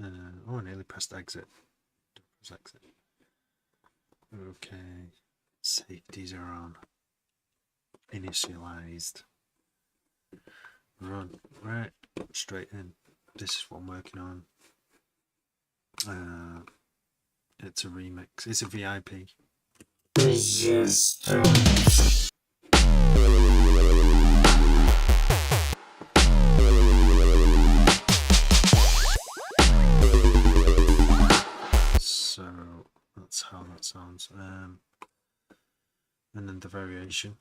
Oh, I nearly pressed exit. Press exit. Okay. Safeties are on. Initialized. Run. Right. Straight in. This is what I'm working on. It's a remix. It's a VIP. So that's how that sounds. And then the variation.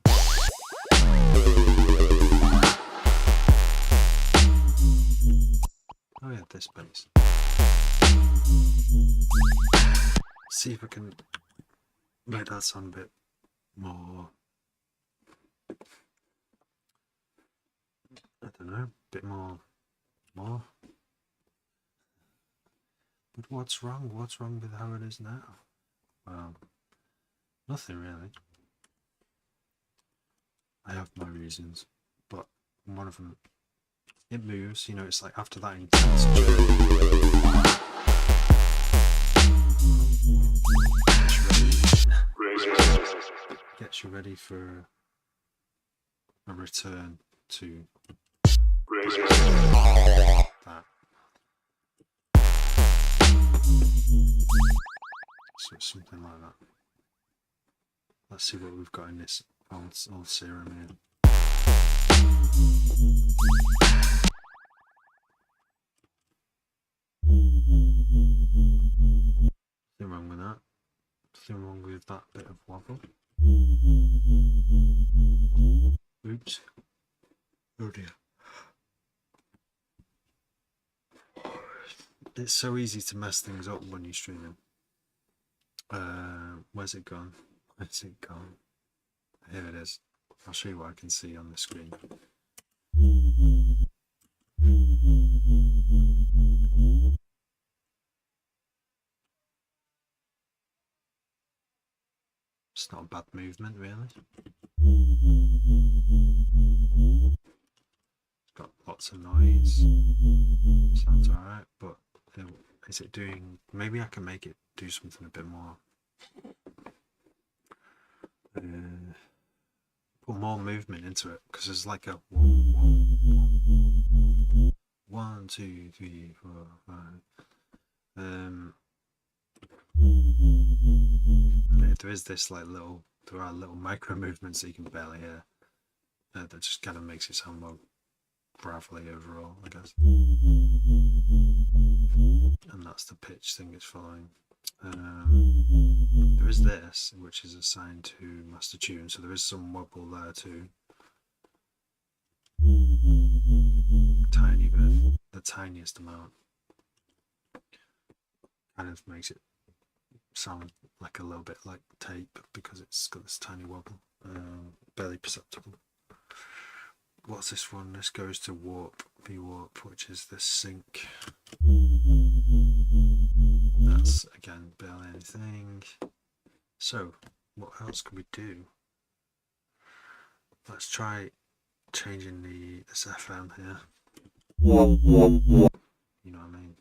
Oh yeah, this bass. See if I can make that sound a bit more, I don't know, a bit more. But what's wrong? What's wrong with how it is now? Well, nothing really. I have my reasons, but one of them, it moves, you know, it's like after that intense journey. Gets you ready for a return to that. So it's something like that. Let's see what we've got in this old serum here. Nothing wrong with that. Nothing wrong with that bit of wobble. Oops. Oh dear. It's so easy to mess things up when you're streaming. Where's it gone? Where's it gone? Here it is. I'll show you what I can see on the screen. It's not a bad movement, really. It's got lots of noise. Sounds alright, but is it doing... Maybe I can make it do something a bit more... put more movement into it, because there's like a 1, 2, 3, 4, 5. There is this like there are little micro movements that you can barely hear. That just kind of makes it sound more gravelly overall, I guess. And that's the pitch thing it's following. There is this, which is assigned to master tune, so there is some wobble there too. Tiny bit, the tiniest amount. Kind of makes it sound like a little bit like tape because it's got this tiny wobble, barely perceptible. What's this one? This goes to warp, V-warp, which is the sync. That's again barely anything. So what else can we do? Let's try changing this FM here. You know what I mean?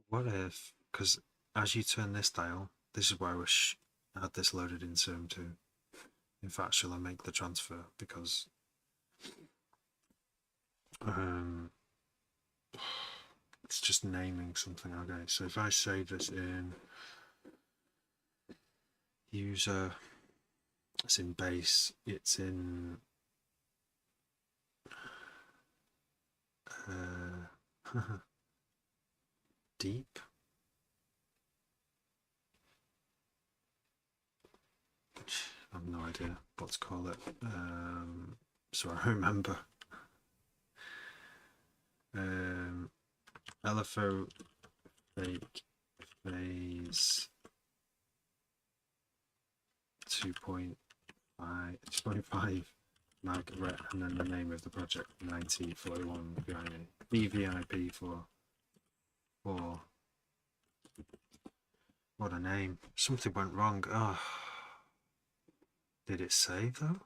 What if, because as you turn this dial, this is where I wish I had this loaded in Serum 2. In fact, shall I make the transfer? Because It's just naming something. Okay, so if I save this in user, it's in base, it's in deep. I have no idea what to call it. So I remember. LFO fake phase 2.5 mag ret, and then the name of the project 9041 VVIP for what a name. Something went wrong. Oh, did it save though?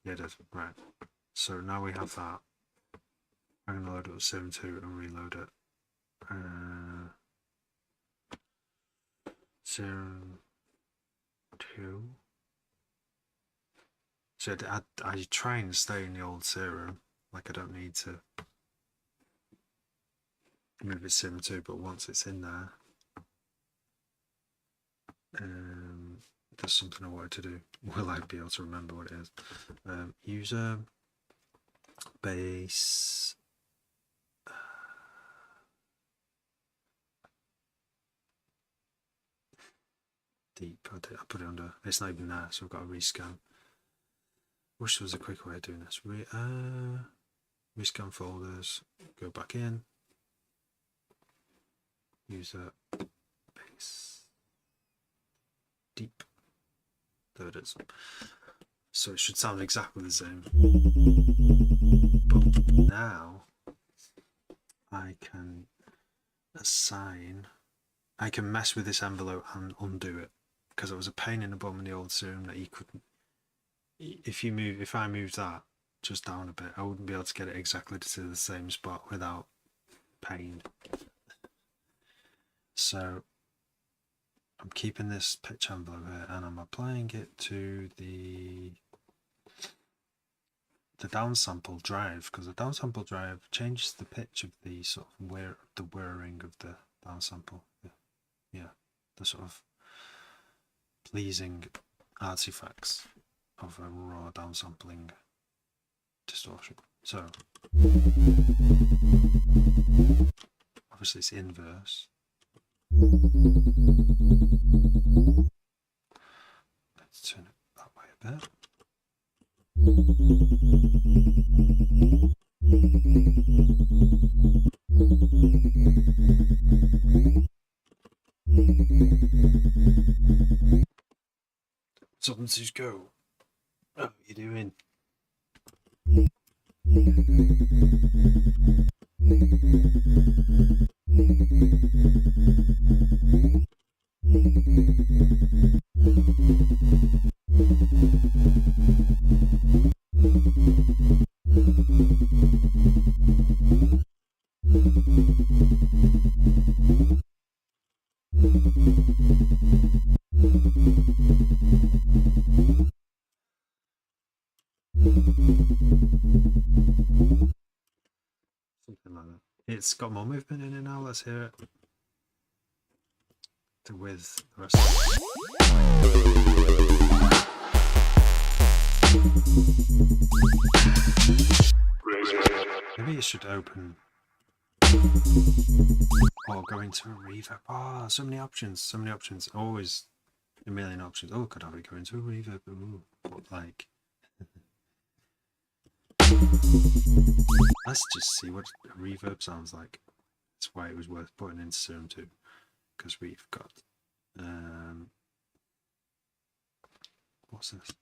Yeah, it did. Right. So now we have that. I'm gonna load up 7.2 and reload it. 0.2. So I try and stay in the old serum. Like I don't need to move it 7.2, but once it's in there, there's something I wanted to do. Will I be able to remember what it is? User base deep. I put it under. It's not even there, so I've got to rescan. Wish there was a quicker way of doing this. Rescan folders. Go back in. User base deep. There it is. So it should sound exactly the same. But now I can assign. I can mess with this envelope and undo it, because it was a pain in the bum in the old serum that you couldn't. If I moved that just down a bit, I wouldn't be able to get it exactly to the same spot without pain. So I'm keeping this pitch envelope here and I'm applying it to the downsample drive, because the downsample drive changes the pitch of the sort of whirring of the downsample. Yeah, the sort of pleasing artifacts of a raw downsampling distortion. So obviously it's inverse. Let's turn it that way a bit. Something's go. Oh, what are you doing? Something like that. It's got more movement in it now. Let's hear it. With the rest of it. Maybe it should open or go into a reverb. Oh, so many options, so many options. Always a million options. Oh, could I go into a reverb? Ooh, what, like? Let's just see what a reverb sounds like. That's why it was worth putting into Serum 2, because we've got what's this?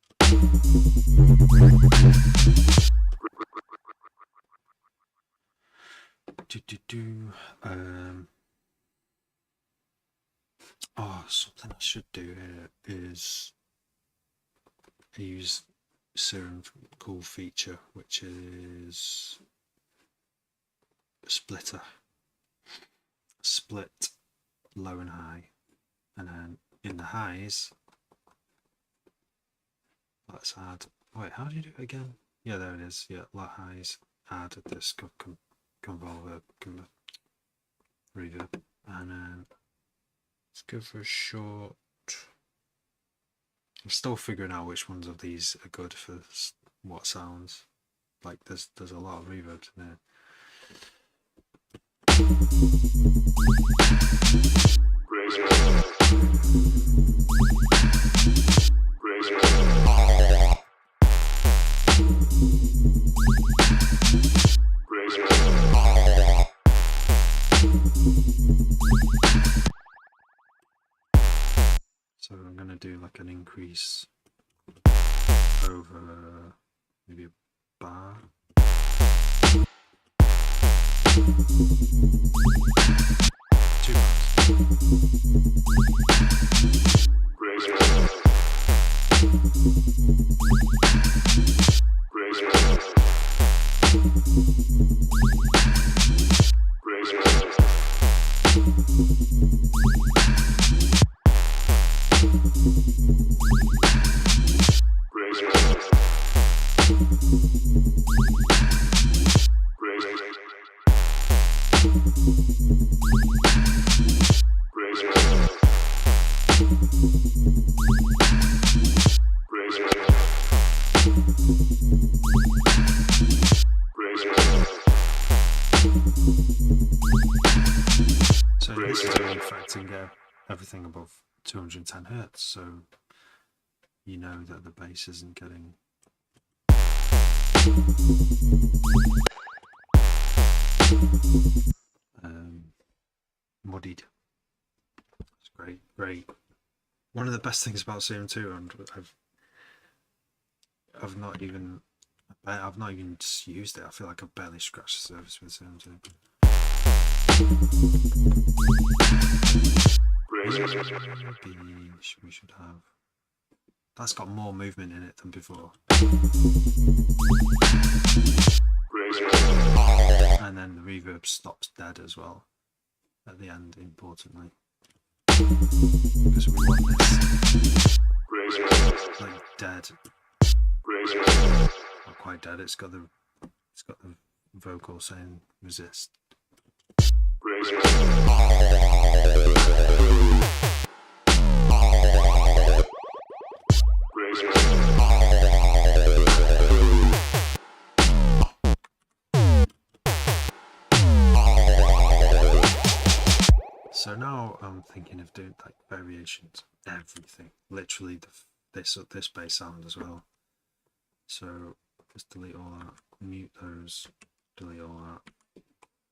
Oh, something I should do here is use Serum cool feature, which is a splitter. Split low and high, and then in the highs, let's add. Wait, how do you do it again? Yeah, there it is. Yeah, low highs, add this convolver reverb, and then let's go for a short. I'm still figuring out which ones of these are good for what sounds. Like there's a lot of reverbs in there. So I'm going to do like an increase over maybe a bar. Two So this is only affecting everything above 210 hertz, so you know that the bass isn't getting muddied. It's great. One of the best things about CM2, and I've not even used it. I feel like I've barely scratched the surface with CM2. We should have. That's got more movement in it than before. And then the reverb stops dead as well at the end, importantly. Because we want this like dead. Not quite dead, it's got the vocal saying resist. So now I'm thinking of doing like variations, everything, literally this bass sound as well. So just delete all that, mute those, delete all that,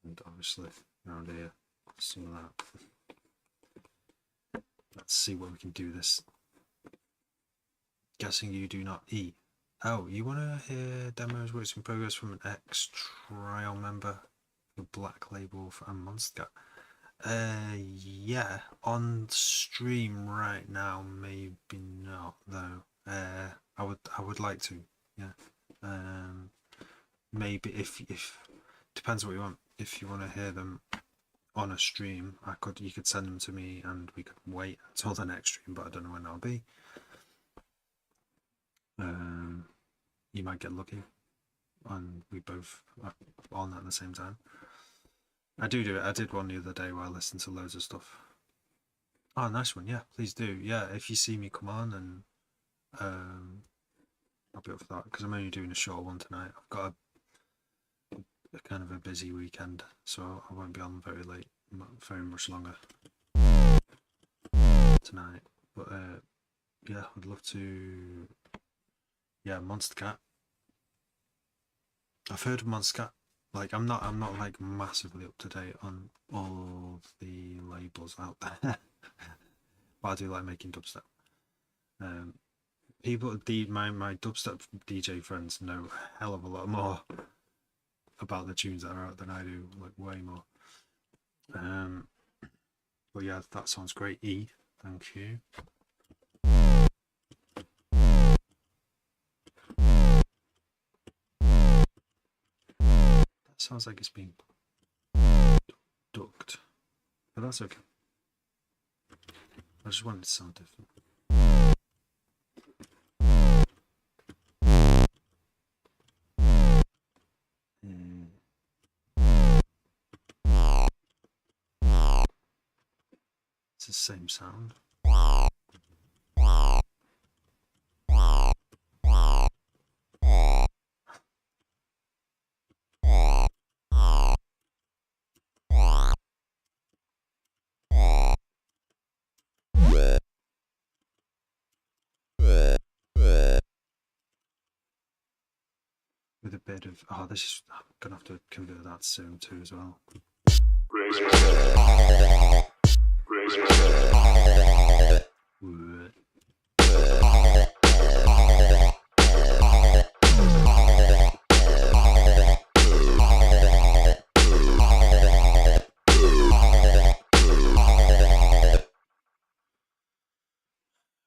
and obviously around here some of that. Let's see what we can do this. Guessing you do not E. Oh, you want to hear demos works in progress from an ex-trial member, the Black Label and Monster? Yeah, on stream right now, maybe not though. I would like to, yeah. Maybe if depends what you want. If you want to hear them on a stream, you could send them to me and we could wait until the next stream, but I don't know when that'll be. You might get lucky and we both are on at the same time. I do it. I did one the other day where I listened to loads of stuff. Oh, nice one. Yeah, please do. Yeah, if you see me come on, and I'll be up for that because I'm only doing a short one tonight. I've got a kind of a busy weekend, so I won't be on very late, very much longer tonight. But yeah, I'd love to. Yeah, Monster Cat. I've heard of Monster Cat. Like I'm not like massively up to date on all the labels out there, but I do like making dubstep. People, my dubstep DJ friends know a hell of a lot more about the tunes that are out than I do, like way more. But yeah, that sounds great. E, thank you. Sounds like it's been ducked, but that's okay. I just wanted to sound different. It's the same sound. With a bit of, oh, this is, I'm gonna have to convert that soon too as well.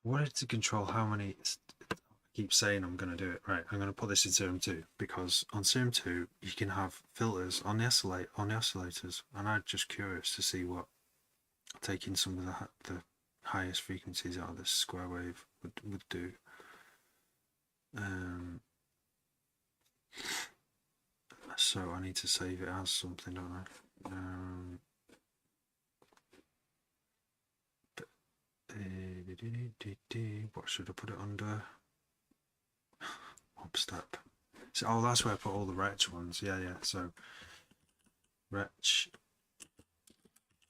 Wanted to control how many. I keep saying I'm going to do it right. I'm going to put this in Serum 2 because on Serum 2 you can have filters on the oscillators, and I'm just curious to see what taking some of the highest frequencies out of this square wave would do. So I need to save it as something, don't I? What should I put it under? Dubstep. So, oh, that's where I put all the Wretch ones. Yeah. So Wretch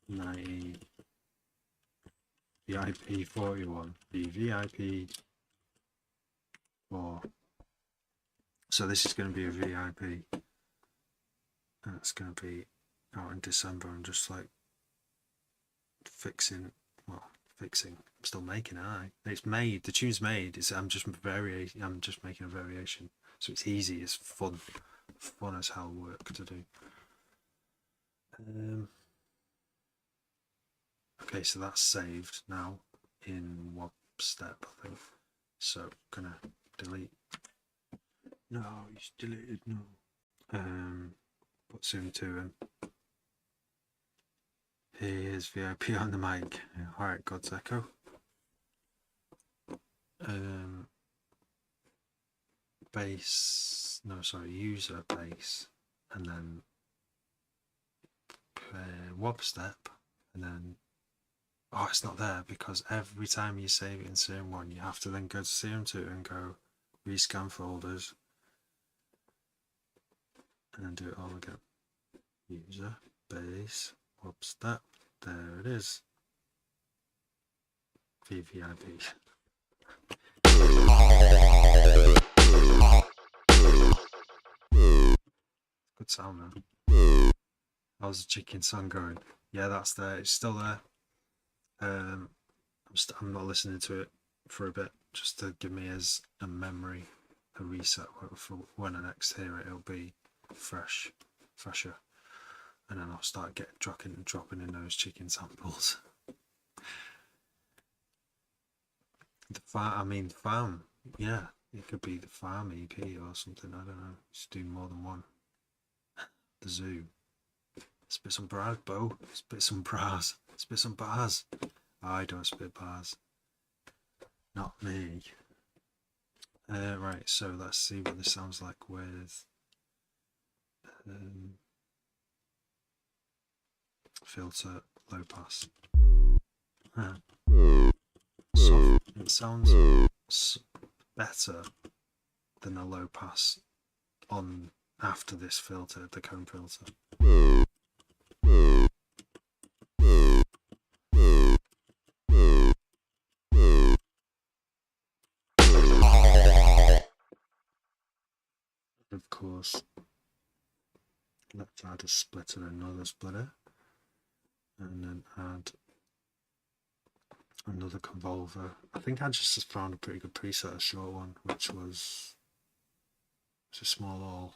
90 VIP 41 the VIP 4. So this is going to be a VIP, and it's going to be out in December. I'm just like fixing. I'm still making it. It's made. The tune's made. I'm just making a variation. So it's easy. It's fun as hell work to do. Okay, so that's saved now in Dubstep, I think. So gonna delete. No, it's deleted. No. Put Zoom 2 in. Here's VIP on the mic. Alright, God's Echo. User bass, and then Dubstep, and then it's not there because every time you save it in Serum 1 you have to then go to Serum 2 and go rescan folders and then do it all again. User bass Dubstep, there it is. VVIP. Good sound, man. How's the chicken song going? Yeah, that's there. It's still there. I'm not listening to it for a bit, just to give me as a memory, a reset for when I next hear it. It'll be fresher, and then I'll start dropping in those chicken samples. The farm. Yeah, it could be the farm EP or something. I don't know. Just do more than one. The zoo. Spit some bars, Bo. Spit some bars. Spit some bars. I don't spit bars. Not me. Right, so let's see what this sounds like with filter low pass. Soft. It sounds better than a low pass on after this filter, the cone filter. Of course, let's add a splitter, another splitter, and then add another convolver. I think I just found a pretty good preset, a short one, which was a small all.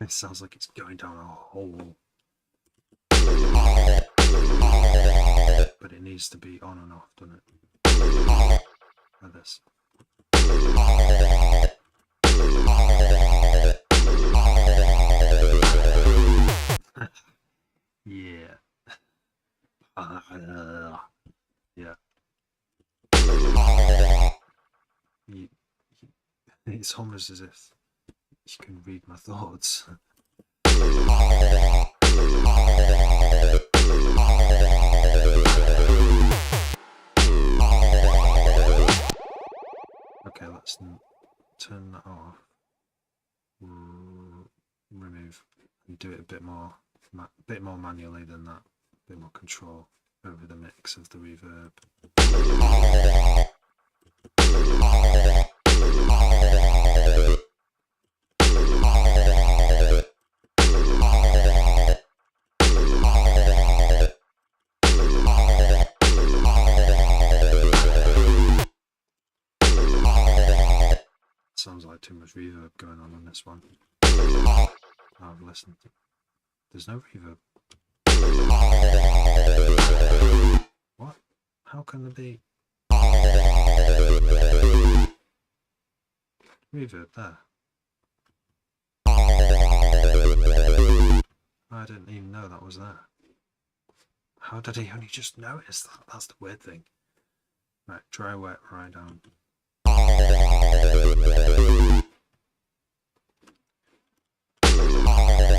It sounds like it's going down a hole, but it needs to be on and off, doesn't it? Like this. Yeah. Yeah. It's almost as if you can read my thoughts. Okay, let's turn that off. Remove and do it a bit more manually than that. A bit more control over the mix of the reverb. Sounds like too much reverb going on this one. I've listened. There's no reverb. What? How can there be reverb there? I didn't even know that was there. How did he only just notice that? That's the weird thing. Right, dry, wet, right down.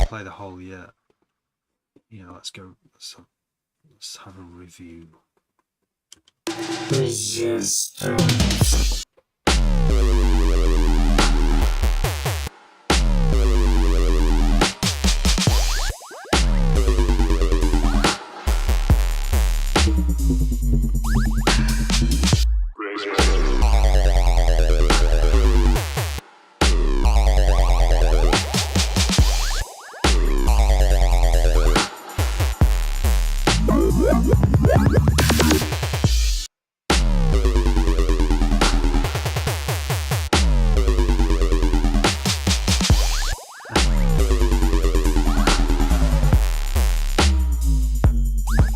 Play the whole year. Yeah, let's go. Let's have a review.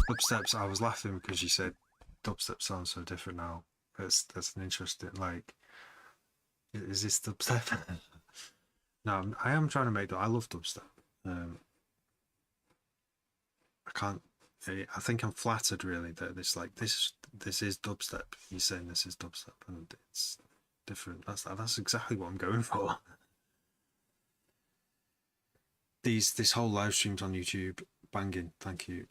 Dubsteps, I was laughing because you said dubstep sounds so different now. That's an interesting, like, is this dubstep? No, I am trying to make that. I love dubstep. I can't. I think I'm flattered really that this is dubstep. He's saying this is dubstep, and it's different. That's exactly what I'm going for. This whole live streams on YouTube, banging. Thank you.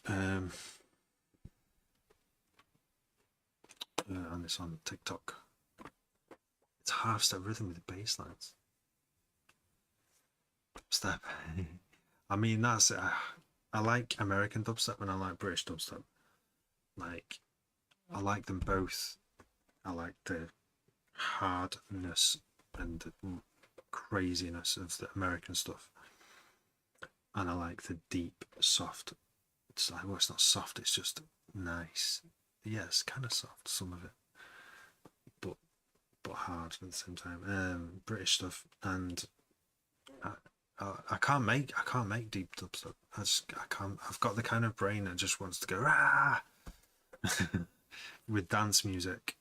And it's on TikTok. It's half step rhythm with the bass lines. Step. I mean, that's it. I like American dubstep and I like British dubstep. Like, I like them both. I like the hardness and the craziness of the American stuff, and I like the deep, soft. It's like, well, it's not soft. It's just nice. Yeah, it's kind of soft, some of it, but hard at the same time. British stuff, and I can't make deep dubstep. I can't. I've got the kind of brain that just wants to go ah with dance music.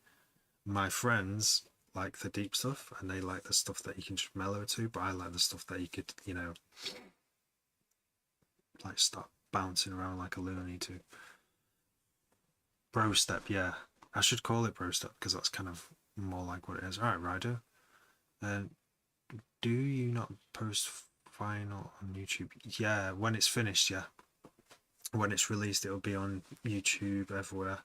My friends like the deep stuff, and they like the stuff that you can just mellow to. But I like the stuff that you could, like start bouncing around like a loony to. Bro step, yeah. I should call it bro step because that's kind of more like what it is. All right, Ryder. Do you not post final on YouTube? Yeah, when it's finished, yeah. When it's released, it'll be on YouTube everywhere.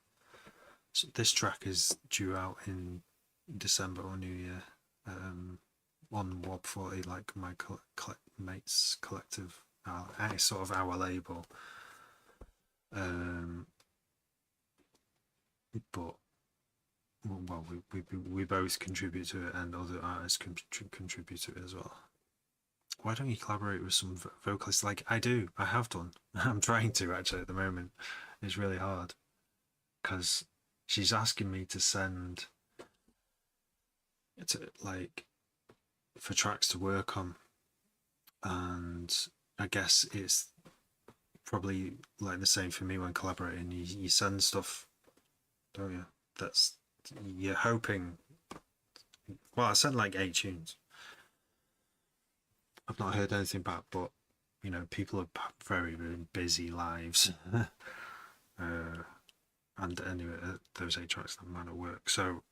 So this track is due out in December or New Year. On Wob 40, like my mates collective, sort of our label. But well, we both contribute to it, and other artists contribute to it as well. Why don't you collaborate with some vocalists? Like I do, I have done. I'm trying to actually at the moment. It's really hard because she's asking me to send it like for tracks to work on, and I guess it's probably like the same for me when collaborating. You send stuff, don't you? You're hoping. Well, I sent like 8 tunes. I've not heard anything back, but people have very, very busy lives. And anyway, those 8 tracks that might not work. So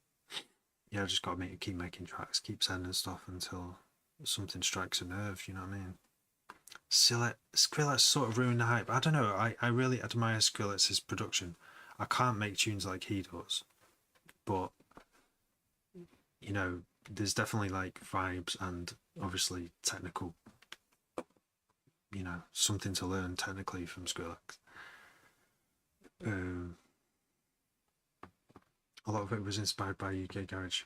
yeah, I just got to keep making tracks, keep sending stuff until something strikes a nerve. You know what I mean? Skrillex sort of ruined the hype. I don't know. I really admire Skrillex's production. I can't make tunes like he does, but you know, there's definitely like vibes and obviously technical. You know, something to learn technically from Skrillex. A lot of it was inspired by UK garage.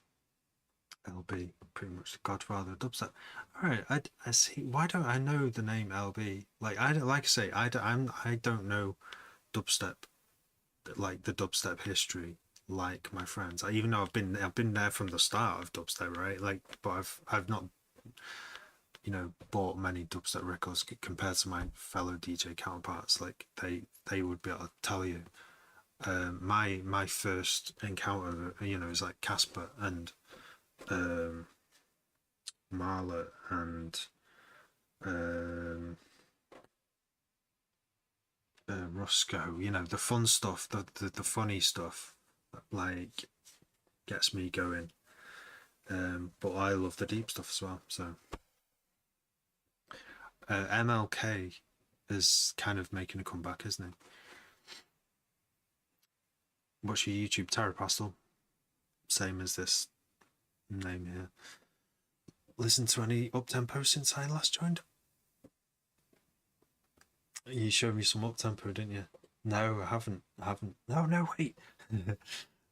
LB, pretty much the godfather of dubstep. All right, I see. Why don't I know the name LB? Like I say, I don't know dubstep, like the dubstep history, like my friends. Even though I've been there from the start of dubstep, right? Like, but I've not, you know, bought many dubstep records compared to my fellow DJ counterparts. Like they would be able to tell you. My first encounter, you know, is like Casper and Marla and Roscoe. You know, the fun stuff, the funny stuff, that, like, gets me going. But I love the deep stuff as well. So MLK is kind of making a comeback, isn't it? What's your YouTube? Terrapastel, same as this name here. Listen to any up-tempo since I last joined? You showed me some up-tempo, didn't you? No, I haven't. No, wait.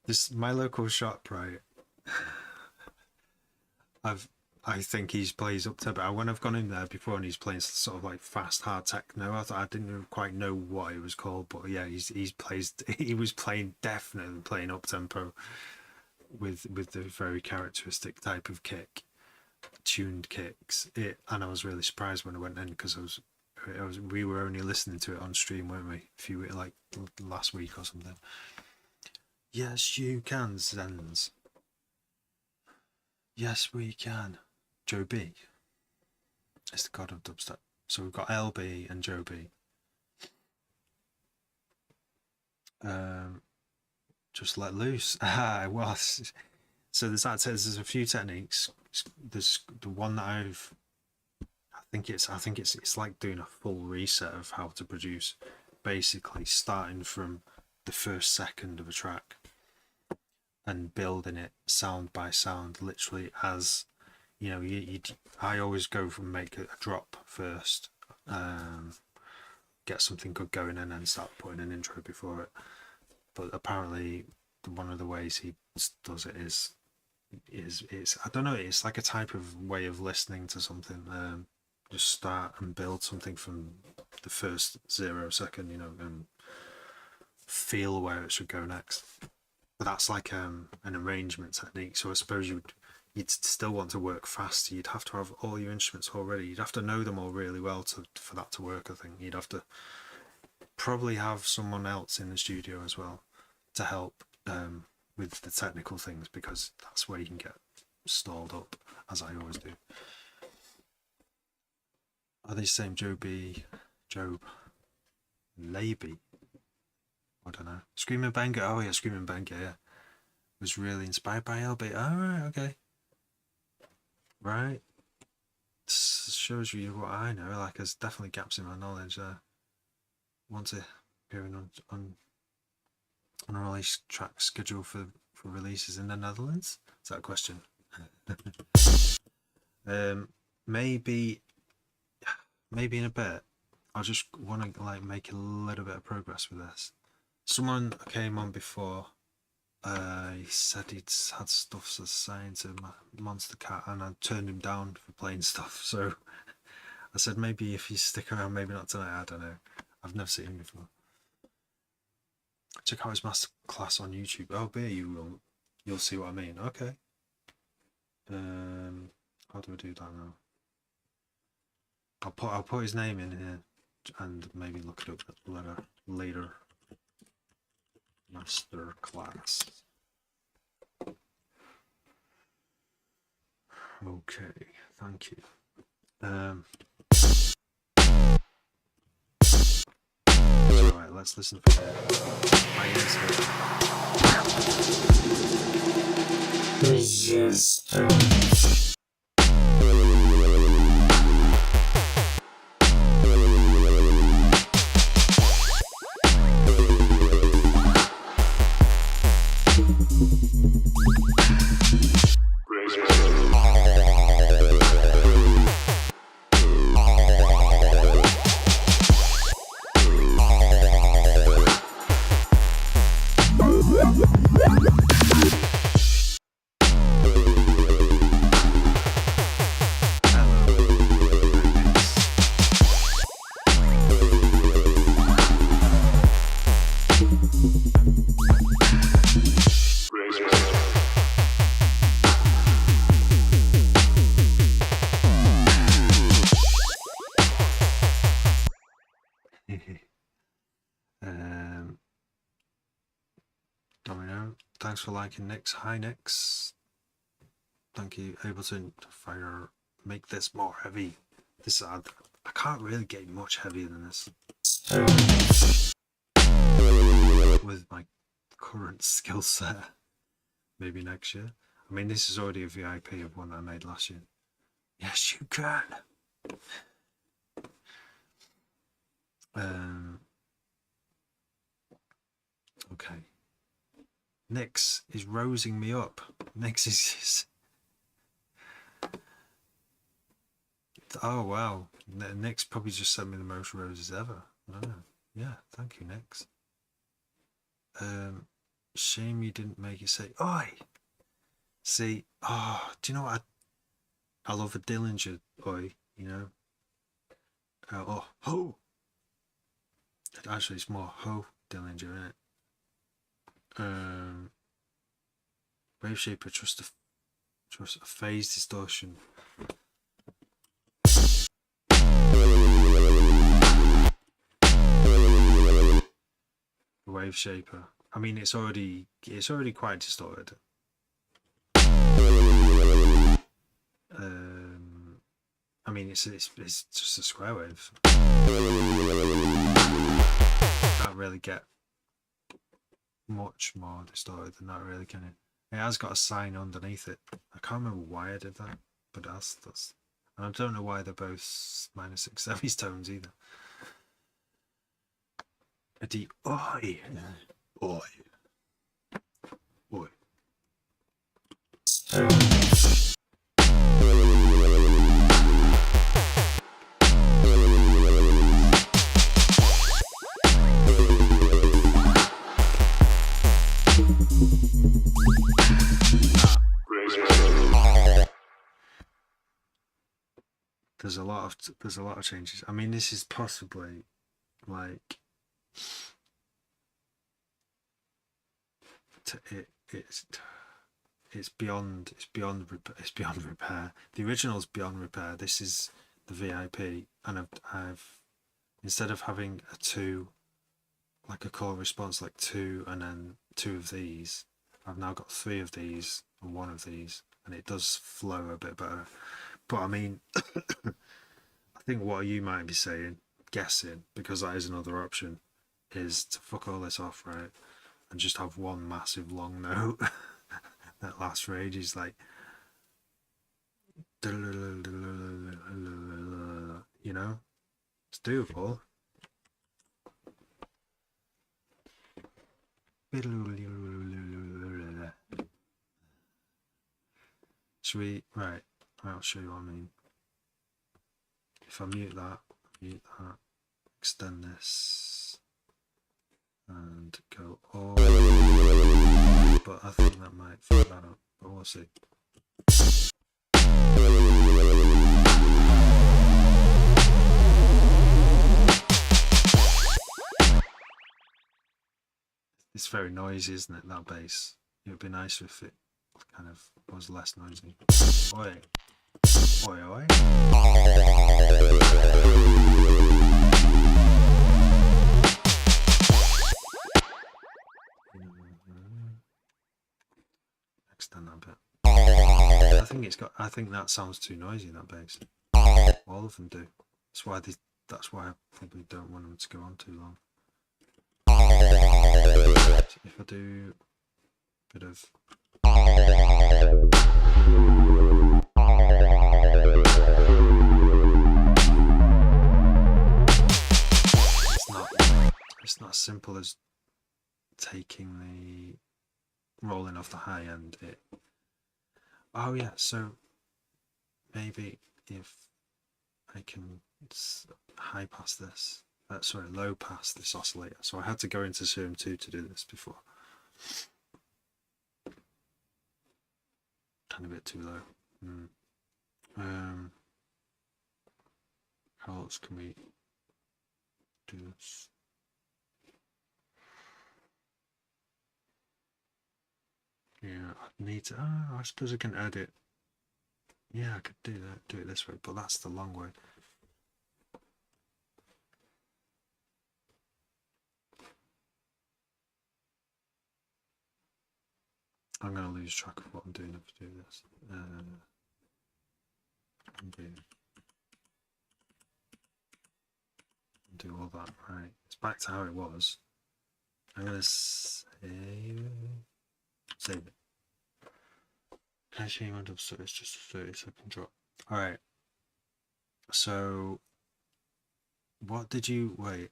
This my local shop, right? I think he's plays up-tempo. When I've gone in there before and he's playing sort of like fast hard techno, I didn't quite know what it was called, but yeah, he was definitely playing up-tempo with the very characteristic type of kick, tuned kicks. And I was really surprised when I went in because we were only listening to it on stream, weren't we? Like last week or something. Yes, you can, Zens. Yes, we can. Joe B is the god of dubstep. So we've got LB and Joe B. Just let loose. Well, so there's a few techniques. There's the one that I think it's like doing a full reset of how to produce, basically starting from the first second of a track and building it sound by sound, literally as you know. I always go from make a drop first, get something good going, and then start putting an intro before it. But apparently, one of the ways he does it is I don't know. It's like a type of way of listening to something. Just start and build something from the first 0 second, you know, and feel where it should go next. But that's like an arrangement technique. So I suppose you'd still want to work fast. You'd have to have all your instruments already. You'd have to know them all really well for that to work. I think you'd have to probably have someone else in the studio as well to help with the technical things, because that's where you can get stalled up, as I always do. Are they saying Job? Laby? I don't know. Screaming Banger. Oh yeah, Screaming Banger. Yeah, was really inspired by LB. Oh right, okay. Right. This shows you what I know. Like, there's definitely gaps in my knowledge there. Want to going on a release track schedule for releases in the Netherlands? Is that a question? Maybe in a bit. I just want to like make a little bit of progress with this. Someone came on before. He said he'd had stuff to say to Monster Cat, and I turned him down for playing stuff. So I said maybe if you stick around, maybe not tonight. I don't know. I've never seen him before. Check out his masterclass on YouTube. Oh, beer, you'll see what I mean. Okay. How do I do that now? I'll put his name in here and maybe look it up later. Masterclass. Okay, thank you. Alright, let's listen for my ears here. Domino, thanks for liking Nix. Hi Nix. Thank you, Ableton. Fire, make this more heavy. This I can't really get much heavier than this with my current skill set. Maybe next year. I mean, this is already a VIP of one I made last year. Yes, you can. Okay. Nix is rosing me up. Nix is oh wow. Nix probably just sent me the most roses ever. Oh, yeah, thank you, Nix. Shame you didn't make it say oi. See, oh, do you know what I love a Dillinger oi, you know? Oh, ho! Actually, it's more ho Dillinger, isn't it? Wave Shaper, trust a phase distortion. Wave Shaper. I mean, it's already quite distorted. I mean, it's just a square wave. Can't really get much more distorted than that, really, can it? It has got a sign underneath it. I can't remember why I did that, but that's and I don't know why they're both -6 semitones either. A D oi oi oi. There's a lot of changes. I mean, this is possibly like it's beyond repair. The original's beyond repair. This is the VIP, and I've instead of having a 2, like a call response, like 2 and then 2 of these, I've now got 3 of these and 1 of these, and it does flow a bit better. But I mean, I think what you might be guessing, because that is another option, is to fuck all this off, right, and just have one massive long note that lasts for ages, like, you know, it's doable. Should we? Right, I'll show you what I mean. If I mute that, extend this, and go all. But I think that might fuck that up, but we'll see. It's very noisy, isn't it, that bass? It would be nice if it kind of was less noisy. Oi. Oi, oi. Extend that bit. I think that sounds too noisy, that bass. All of them do. That's why I probably don't want them to go on too long. If I do a bit of it's not as simple as taking the rolling off the high end. Oh yeah, so maybe if I can high pass this, low pass this oscillator. So I had to go into Serum 2 to do this before. Kind of a bit too low. How else can we do this? I need to. I suppose I can edit. Yeah, I could do that. Do it this way, but that's the long way. I'm gonna lose track of what I'm doing if I do this. Do all that right. It's back to how it was. I'm gonna save it. Actually, it's just a 30-second drop. All right. So, what did you wait?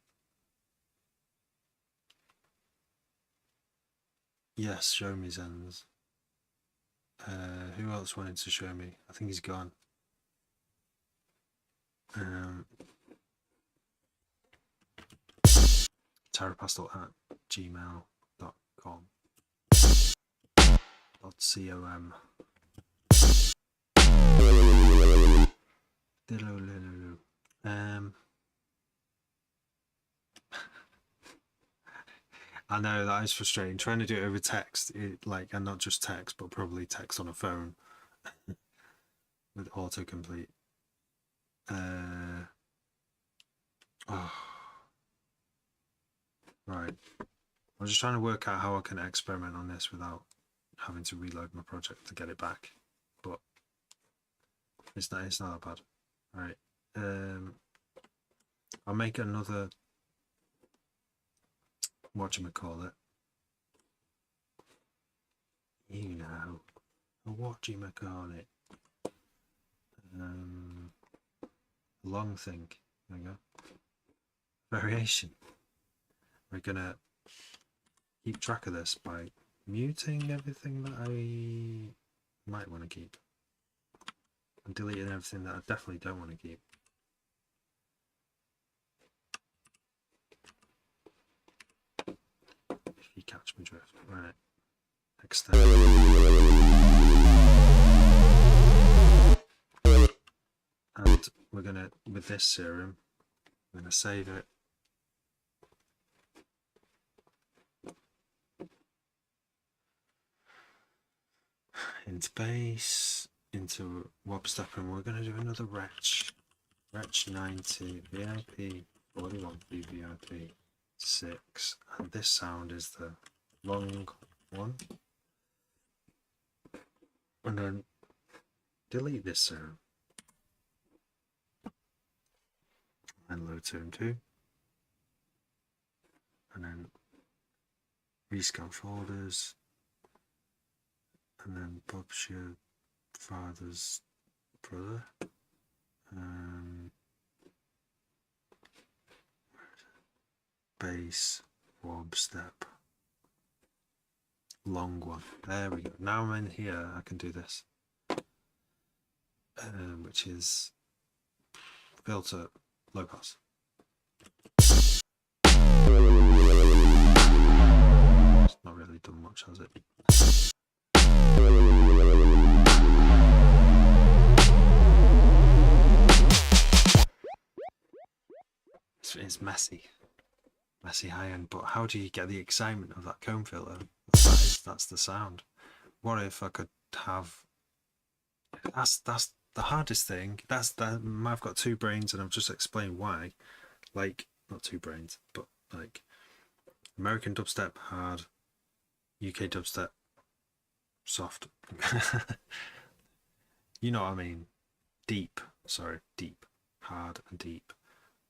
Yes, show me Zens. Who else wanted to show me? I think he's gone. Terrapastel@gmail.com. .com. I know that is frustrating. Trying to do it over text, and not just text, but probably text on a phone with autocomplete. Oh. Right. I'm just trying to work out how I can experiment on this without having to reload my project to get it back. But it's not that bad. Right. I'll make another whatchamacallit. You know. A whatchamacallit. Long thing. There we go. Variation. We're gonna keep track of this by muting everything that I might want to keep and deleting everything that I definitely don't want to keep. If you catch my drift. Right. Extend. And we're gonna, with this serum, I'm gonna save it. Into base, into Dubstep, and we're going to do another Wretch 90 VIP 41 VIP 6, and this sound is the long one. And then delete this sound and load serum 2, and then rescan folders. And then Bob's your father's brother. Bass, Dubstep. Long one. There we go. Now I'm in here, I can do this. Which is filter low pass. It's not really done much, has it? It's messy high end, but how do you get the excitement of that comb filter? That's the sound. What if I could have? That's the hardest thing. I've got two brains, and I've just explained why. Like, not two brains, but like American dubstep hard, UK dubstep soft. You know what I mean? Deep, hard and deep.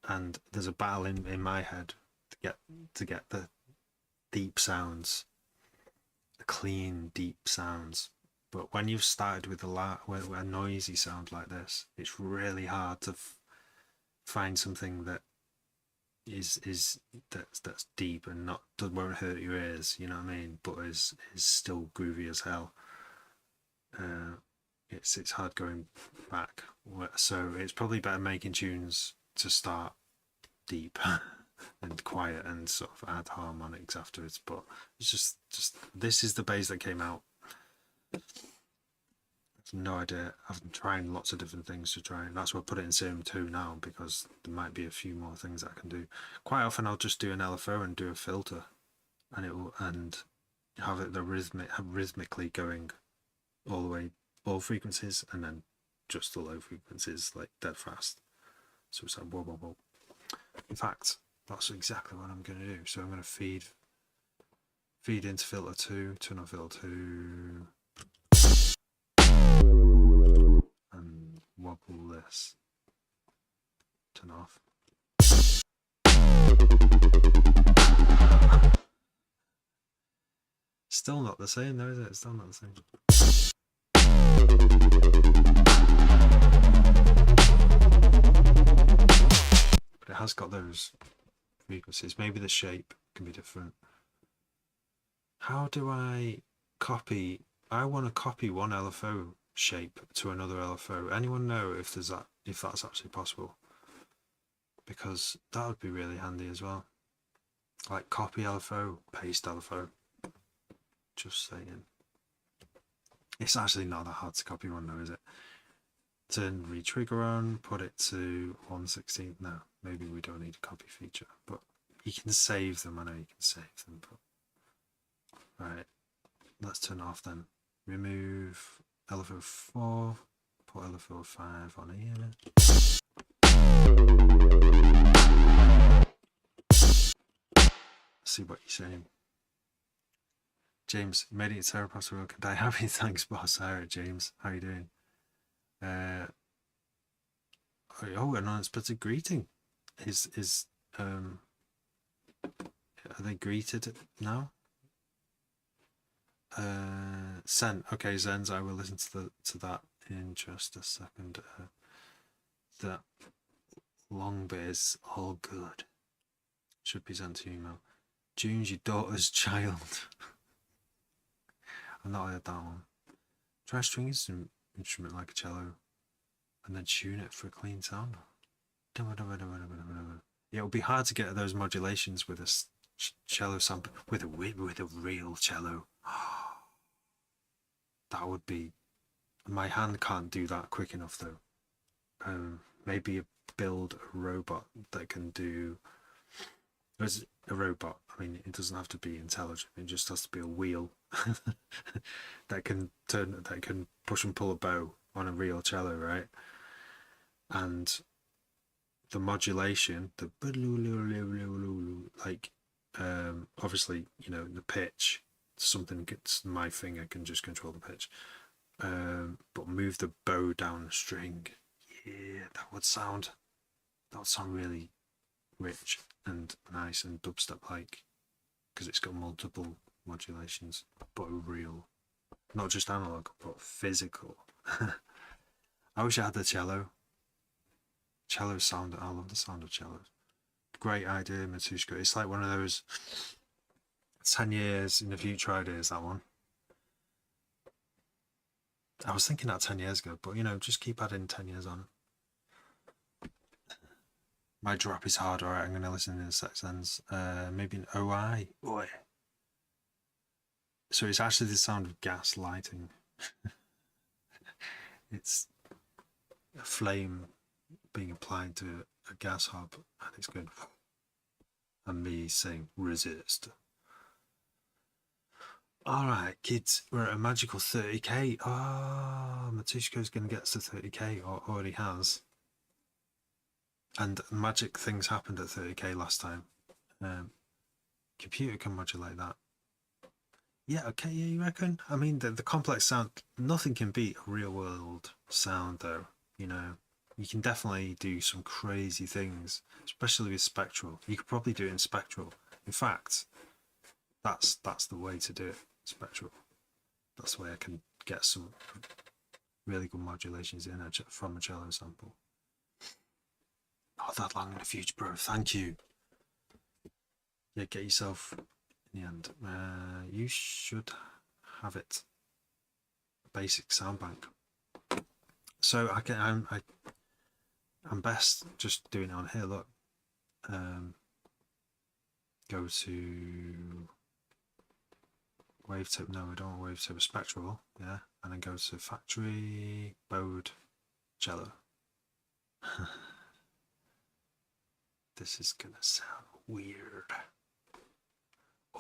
And there's a battle in my head to get the deep sounds, the clean deep sounds. But when you've started with a noisy sound like this, it's really hard to find something that that's deep and won't hurt your ears, you know what I mean, but is still groovy as hell. It's hard going back, so it's probably better making tunes to start deep and quiet and sort of add harmonics afterwards. But it's just this is the bass that came out. I have no idea. I've been trying lots of different things to try, and that's why I put it in serum 2 now, because there might be a few more things that I can do. Quite often I'll just do an LFO and do a filter, and have it rhythmically going all the way, all frequencies, and then just the low frequencies like dead fast. So it's like whoa, whoa, whoa. In fact, that's exactly what I'm going to do. So I'm going to feed into filter 2, turn on filter 2, and wobble this. Turn off. Still not the same though, is it? It's still not the same. But it has got those frequencies. Maybe the shape can be different. How do I copy? I want to copy one LFO shape to another LFO. Anyone know if there's that, if that's actually possible? Because that would be really handy as well. Like copy LFO, paste LFO. Just saying. It's actually not that hard to copy one though, is it? Turn retrigger on, put it to 1/16. No, maybe we don't need a copy feature, but you can save them. I know you can save them, but right, let's turn off then. Remove LFO 4, put LFO 5 on here. See what you're saying. James, made it Sarah Pastor World. Die happy. Thanks, boss. Sarah, James. How you doing? Oh, an unexpected greeting. Are they greeted now? Zen. Okay, Zen's. I will listen to that in just a second. That long bit is all good. Should be sent to email. June's your daughter's child. I've not heard that one. Try a string instrument like a cello and then tune it for a clean sound. Yeah, it'll be hard to get those modulations with a cello sample, with a real cello. That would be. My hand can't do that quick enough though. Maybe build a robot that can do. There's a robot. I mean, it doesn't have to be intelligent. It just has to be a wheel that can push and pull a bow on a real cello, right? And the modulation, the like, obviously, you know, the pitch. Something gets my finger can just control the pitch, but move the bow down the string. Yeah, that would sound really rich and nice and dubstep like, because it's got multiple modulations, but real, not just analog but physical. I wish I had the cello sound. I love the sound of cellos. Great idea, Matushka. It's like one of those 10 years in the future ideas, that one. I was thinking that 10 years ago, but you know, just keep adding 10 years on. My drop is hard. Alright, I'm going to listen to the sections. Maybe an OI. Oi. So it's actually the sound of gas lighting. It's a flame being applied to a gas hob, and it's going. And me saying resist. Alright, kids, we're at a magical 30k. Oh, Matushko's going to get us to 30k, or already has. And magic things happened at 30k last time. Computer can modulate that. Yeah, okay, yeah, you reckon? I mean, the complex sound, nothing can beat a real world sound though, you know. You can definitely do some crazy things, especially with spectral. You could probably do it in spectral. In fact, that's the way to do it, spectral. That's the way I can get some really good modulations in from a cello sample. Not that long in the future, bro. Thank you. Yeah, get yourself in the end. You should have it. Basic sound bank. So I'm best just doing it on here. Look, go to wavetable. No, I don't want wavetable. Spectral, yeah, and then go to factory bowed cello. This is gonna sound weird.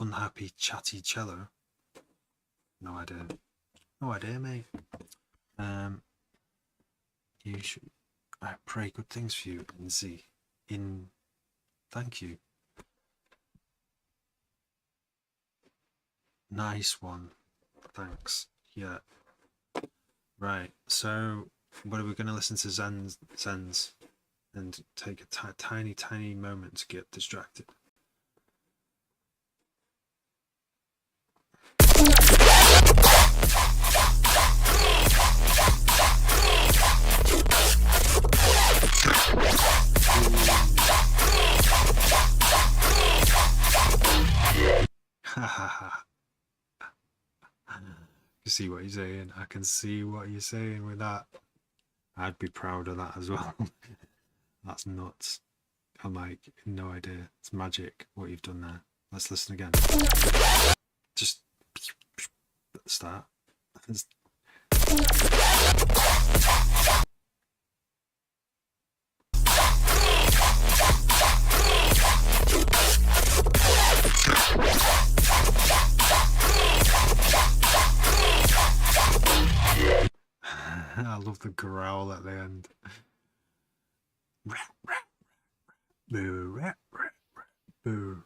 Unhappy chatty cello. No idea. No idea, mate. You should. I pray good things for you, Inzi. Thank you. Nice one. Thanks. Yeah. Right. So, what are we going to listen to Zen's and take a tiny moment to get distracted? You see what you're saying? I can see what you're saying with that. I'd be proud of that as well. That's nuts. I'm like, no idea. It's magic what you've done there. Let's listen again. Just at the start. I love the growl at the end. Boo, boo.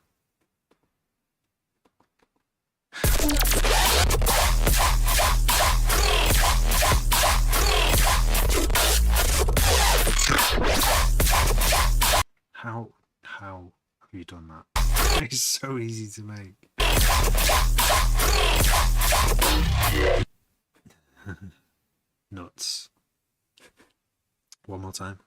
How have you done that? It's so easy to make. Nuts. One more time.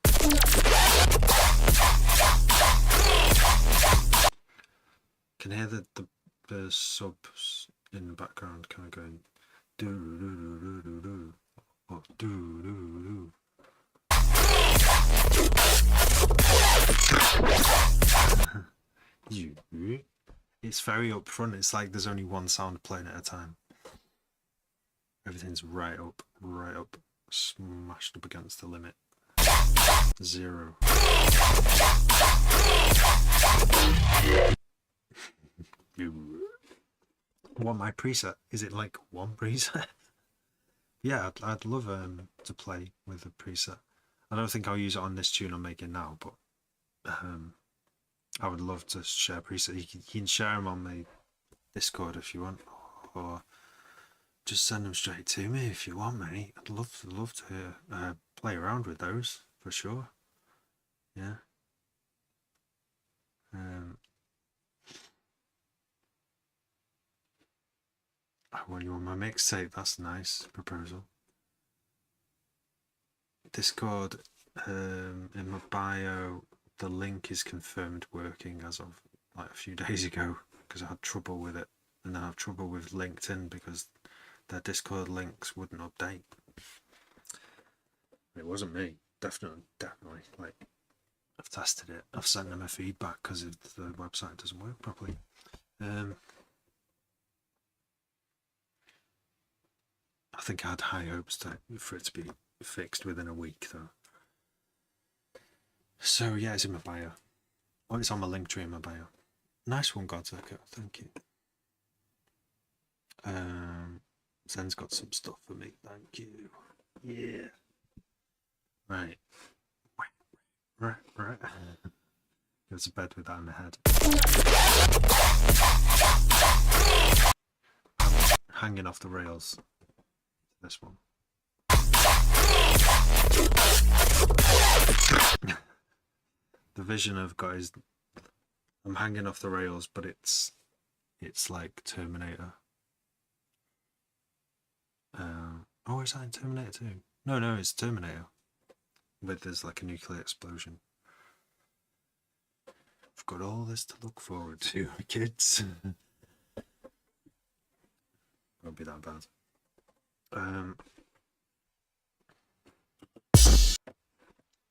Can hear the subs in the background kind of going do do do do do or do do do. It's very upfront. It's like there's only one sound playing at a time. Everything's right up, smashed up against the limit. 0. What my preset? Is it like one preset? Yeah, I'd love to play with a preset. I don't think I'll use it on this tune I'm making now, but I would love to share presets. You can share them on my Discord if you want, or just send them straight to me if you want, mate. I'd love to play around with those for sure. Yeah. I want you on my mixtape. That's a nice proposal. Discord, in my bio, the link is confirmed working as of like a few days ago because I had trouble with it, and then I have trouble with LinkedIn because their Discord links wouldn't update. It wasn't me, definitely. Like, I've tested it. I've sent them a feedback because the website doesn't work properly. I think I had high hopes for it to be fixed within a week, though. So yeah, it's in my bio. Oh, it's on my link tree in my bio. Nice one, Godzilla. Thank you. Zen's got some stuff for me. Thank you. Yeah. Right. Go to bed with that in my head. I'm hanging off the rails. This one. The vision I've got is I'm hanging off the rails, but it's like Terminator. Oh, is that in Terminator 2? No, it's Terminator. But there's like a nuclear explosion. I've got all this to look forward to, kids. Won't be that bad.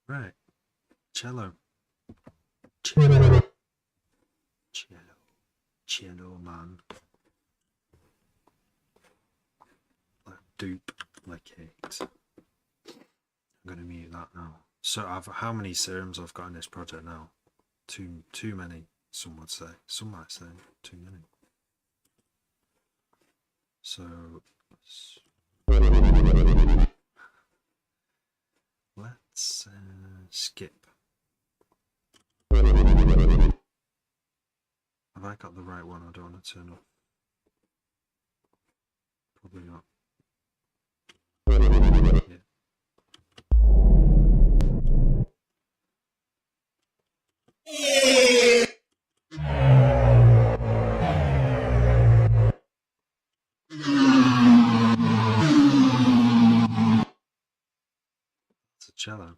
Right. Cello, man. Like dupe, like it. I'm gonna mute that now. So how many serums I've got in this project now? Too many. Some would say. Some might say too many. So let's skip. Have I got the right one? I don't want to turn off. Probably not. Yeah. It's a cello.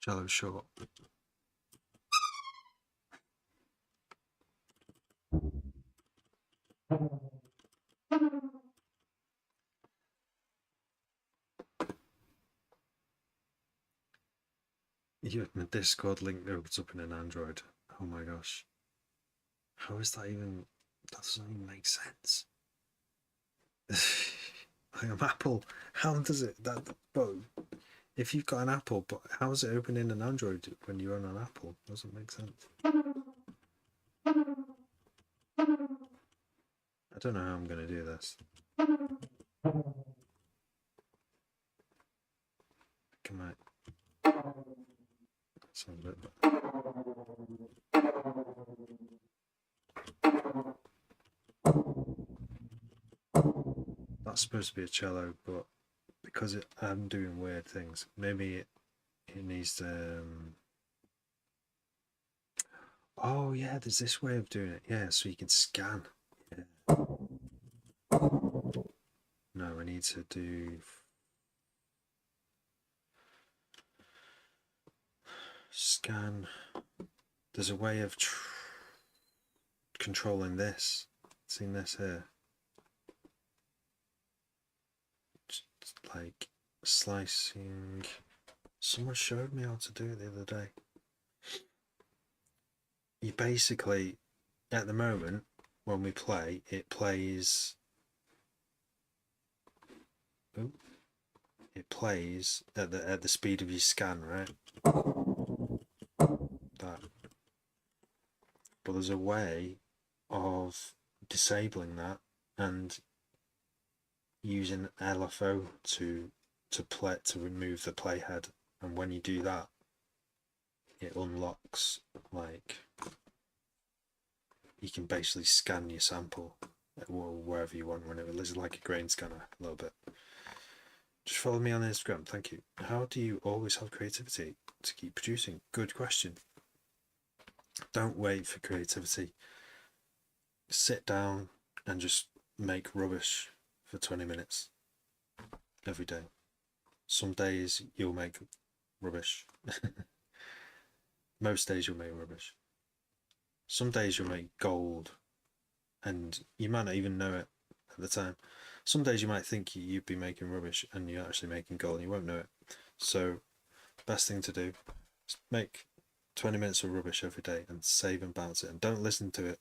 Cello short. Yeah, my Discord link opens up in an Android. Oh my gosh. How is that even? That doesn't even make sense. Like an Apple. How does it that? But if you've got an Apple, but how is it opening an Android when you're on an Apple? Doesn't make sense. I don't know how I'm going to do this. Come on. Sounds a bit better. That's supposed to be a cello, but because I'm doing weird things, maybe it needs to. Oh yeah, there's this way of doing it. Yeah, so you can scan. Yeah. No, we need to do scan. There's a way of controlling this. Seen this here? Just like slicing. Someone showed me how to do it the other day. You basically, at the moment, when we play, it plays. Ooh, it plays at the speed of your scan, right? That. But there's a way of disabling that and using LFO to remove the playhead, and when you do that, it unlocks, like, you can basically scan your sample wherever you want when it is like a grain scanner a little bit. Just follow me on Instagram, thank you. How do you always have creativity to keep producing? Good question. Don't wait for creativity. Sit down and just make rubbish for 20 minutes every day. Some days you'll make rubbish. Most days you'll make rubbish. Some days you'll make gold and you might not even know it at the time. Some days you might think you'd be making rubbish and you're actually making gold and you won't know it. So best thing to do is make 20 minutes of rubbish every day and save and bounce it, and don't listen to it,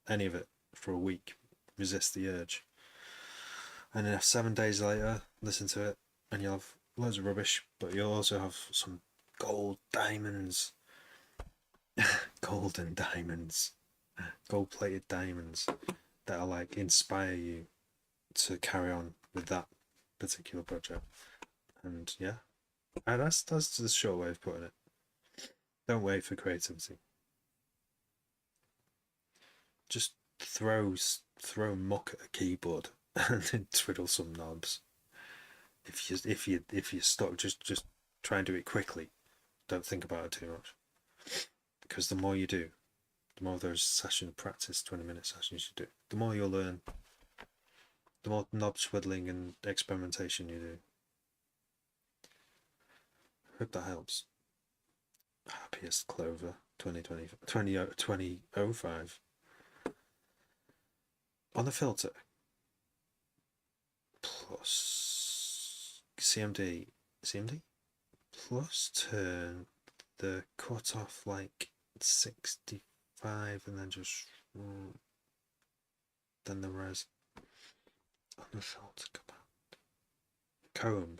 any of it, for a week. Resist the urge. And then 7 days later, listen to it and you'll have loads of rubbish, but you'll also have some gold, diamonds, golden diamonds, gold-plated diamonds that'll like inspire you to carry on with that particular project. And yeah, that's the short way of putting it. Don't wait for creativity. Just throw muck at a keyboard and then twiddle some knobs. If you're stuck, just try and do it quickly. Don't think about it too much, because the more you do, the more those session of practice, 20-minute sessions you do, the more you'll learn, the more knob twiddling and experimentation you do. Hope that helps. Happiest Clover 2005 on the filter plus CMD plus turn the cutoff like 65 and then just then the res on the filter command comb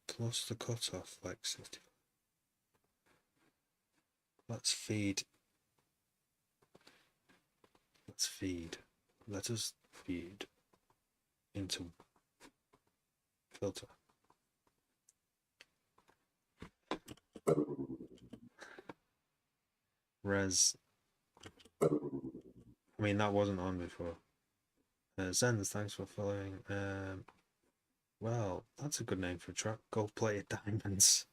plus the cutoff like 65. Let's feed. Let us feed into filter. Res. I mean, that wasn't on before. Zens, thanks for following. Well, that's a good name for a track. Gold-plated diamonds.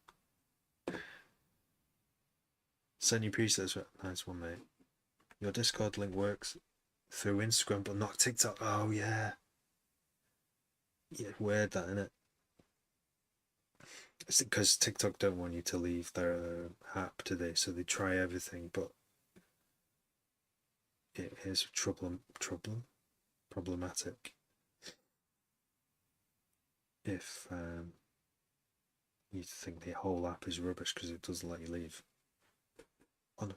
Send you presets. Nice one, mate. Your Discord link works through Instagram, but not TikTok. Oh yeah. Yeah, weird that, innit? It's because TikTok don't want you to leave their app, do they? So they try everything, but it is problematic if you think the whole app is rubbish because it doesn't let you leave. On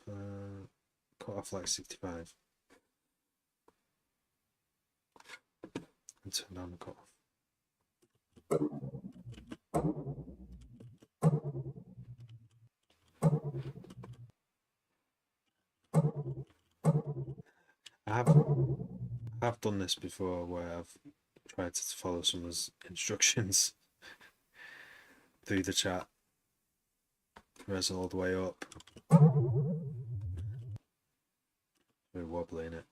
cut off like 65 and turn down the cut off. I have done this before where I've tried to follow someone's instructions through the chat, res all the way up. Very wobbly in it.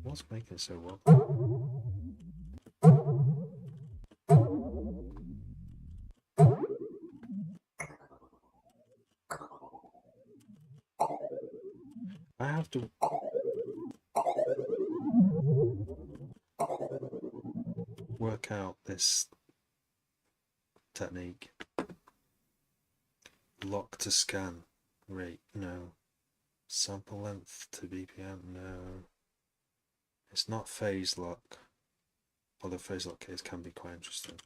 What's making it so wobbly? I have to work out this technique. Lock to scan rate, no. Sample length to BPM, no. It's not phase lock, although phase lock case can be quite interesting.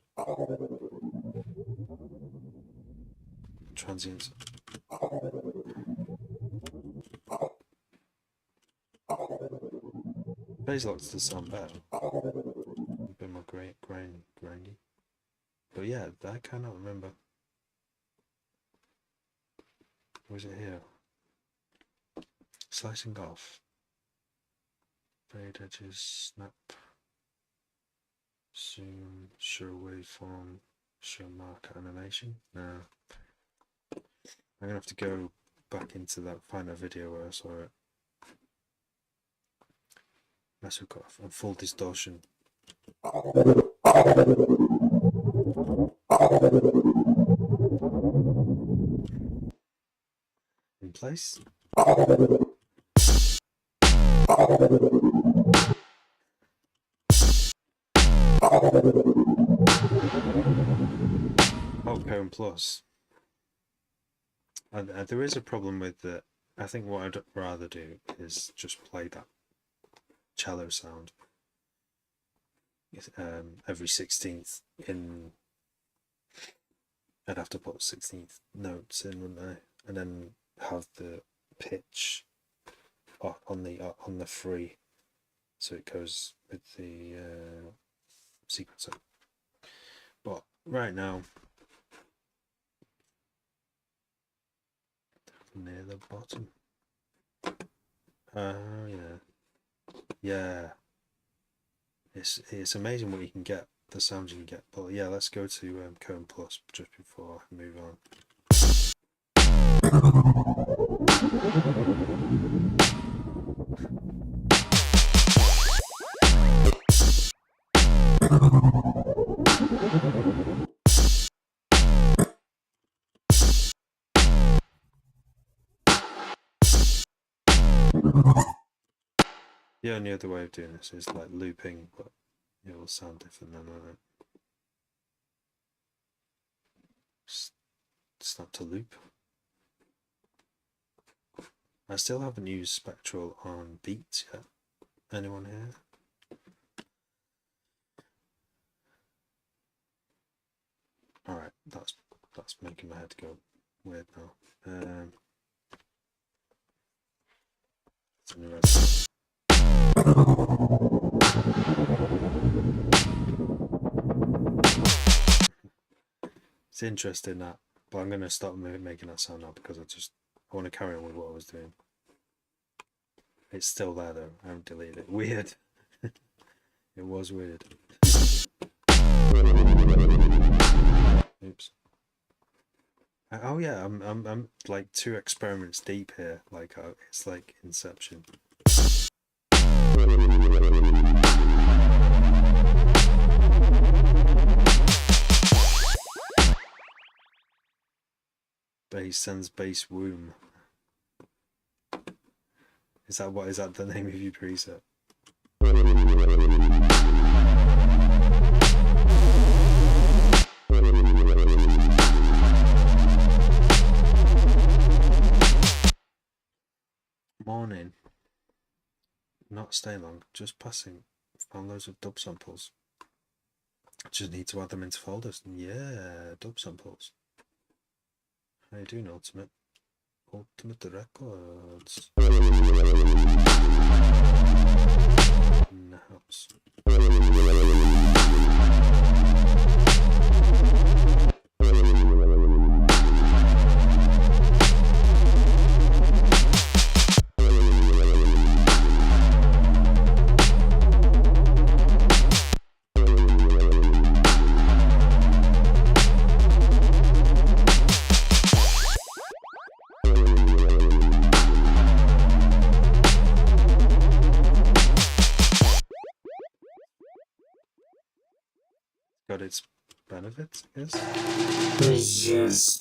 Transients. Phase lock does sound better. A bit more grindy. But yeah, I cannot remember. Was it here? Slicing off. Fade edges, snap. Zoom, show waveform, show marker animation. No. I'm gonna have to go back into that, find that video where I saw it. Mess with cutoff and full distortion. In place. Oh, Cone Plus. And there is a problem with that. I think what I'd rather do is just play that cello sound every 16th in. I'd have to put 16th notes in, wouldn't I? And then have the pitch on the free, so it goes with the sequencer. But right now, near the bottom. Oh yeah. It's amazing what you can get, the sounds you can get. But yeah, let's go to Cone Plus just before I move on. The only other way of doing this is like looping, but it will sound different than that. Snap to loop. I still haven't used Spectral on beats yet. Anyone here? Alright, that's making my head go weird now. It's interesting that, but I'm going to stop making that sound now because I want to carry on with what I was doing. It's still there though, I haven't deleted it. Weird. It was weird. Oops. Oh yeah, I'm like 2 experiments deep here. Like it's like Inception. Bass sends bass womb. Is that the name of your preset? Morning. Not staying long, just passing. Found loads of dub samples. Just need to add them into folders. Yeah, dub samples. How you doing, Ultimate? Ultimate Records. In the house. Got its benefits, I guess.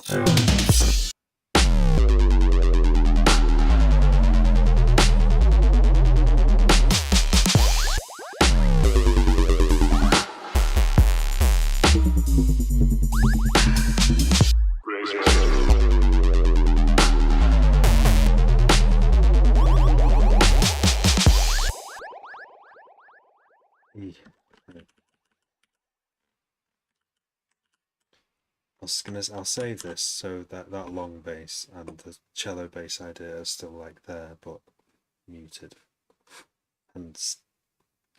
I'll save this so that long bass and the cello bass idea are still like there but muted and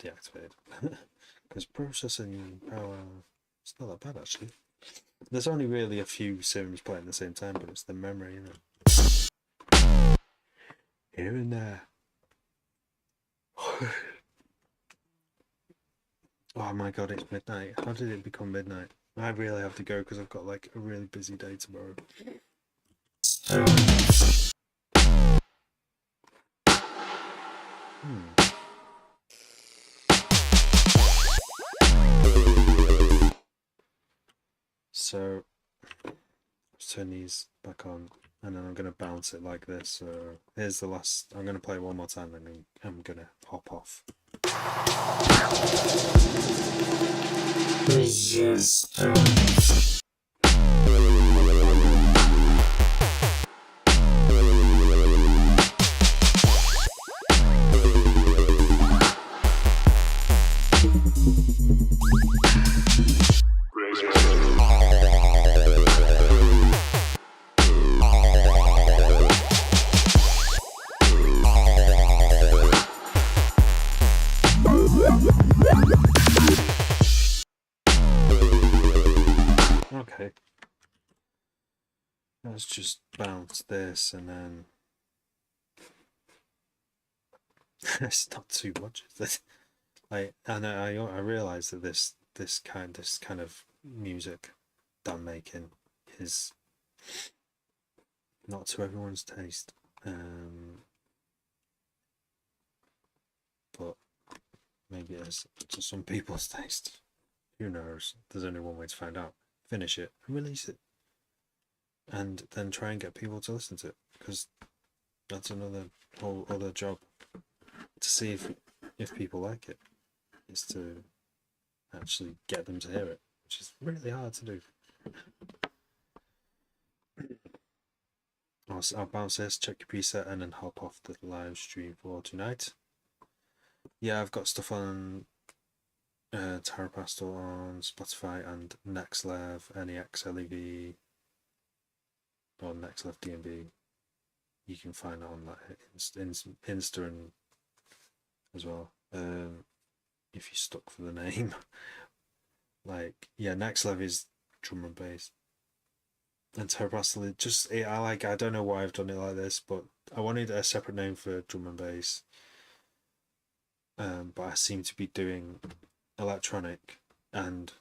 deactivated because processing power, it's not that bad actually. There's only really a few systems playing at the same time, but it's the memory, isn't it? Here and there. Oh my god, it's midnight. How did it become midnight? I really have to go because I've got like a really busy day tomorrow. So let's turn these back on and then I'm going to bounce it like this. So here's the last. I'm going to play one more time and then I'm going to hop off. Okay, let's just bounce this and then it's not too much. I realize that this kind of music that I'm making is not to everyone's taste, but maybe it is to some people's taste. Who knows? There's only one way to find out. Finish it and release it, and then try and get people to listen to it, because that's another whole other job, to see if people like it, is to actually get them to hear it, which is really hard to do. I'll bounce this, check your preset, and then hop off the live stream for tonight. Yeah, I've got stuff on Terrapastel on Spotify and Nextlev, NEXLEV, or Nextlev DMV. You can find it on like Insta and as well. If you're stuck for the name, like yeah, Nextlev is drum and bass, and Terrapastel just I don't know why I've done it like this, but I wanted a separate name for drum and bass. But I seem to be doing electronic and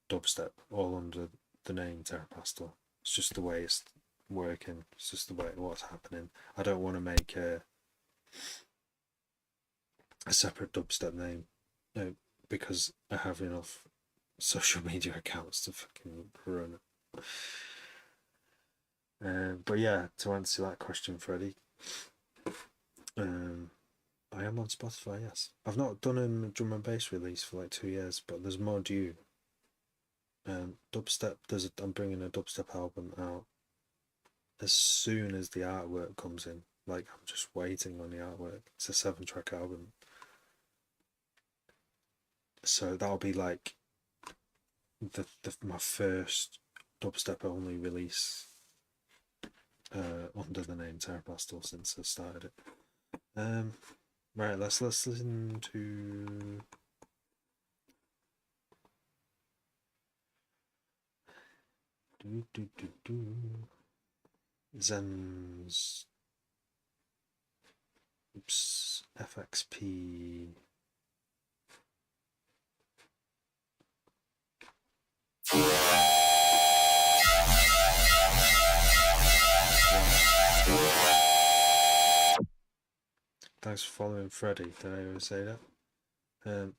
dubstep all under the name Terrapastel. It's just the way it's working. It's just the way what's happening. I don't want to make a separate dubstep name because I have enough social media accounts to fucking run it. But yeah, to answer that question, Freddie, I am on Spotify, yes. I've not done a drum and bass release for like 2 years, but there's more due. Dubstep, I'm bringing a dubstep album out as soon as the artwork comes in. Like, I'm just waiting on the artwork. It's a 7-track album. So that'll be like my first dubstep only release under the name Terrapastel since I started it. Right, let's listen to Zen's FXP. Thanks for following Freddie. Did I ever say that?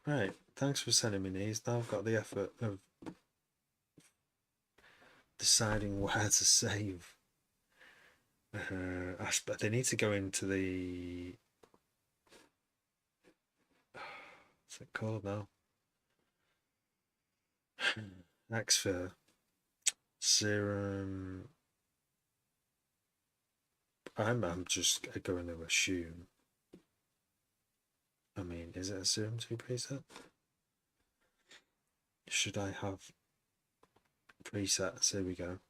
Right, thanks for sending me these. Now I've got the effort of deciding where to save. They need to go into the. What's it called now? Xfer Serum. I'm just going to assume. I mean, is it a Serum 2 preset? Should I have presets? Here we go.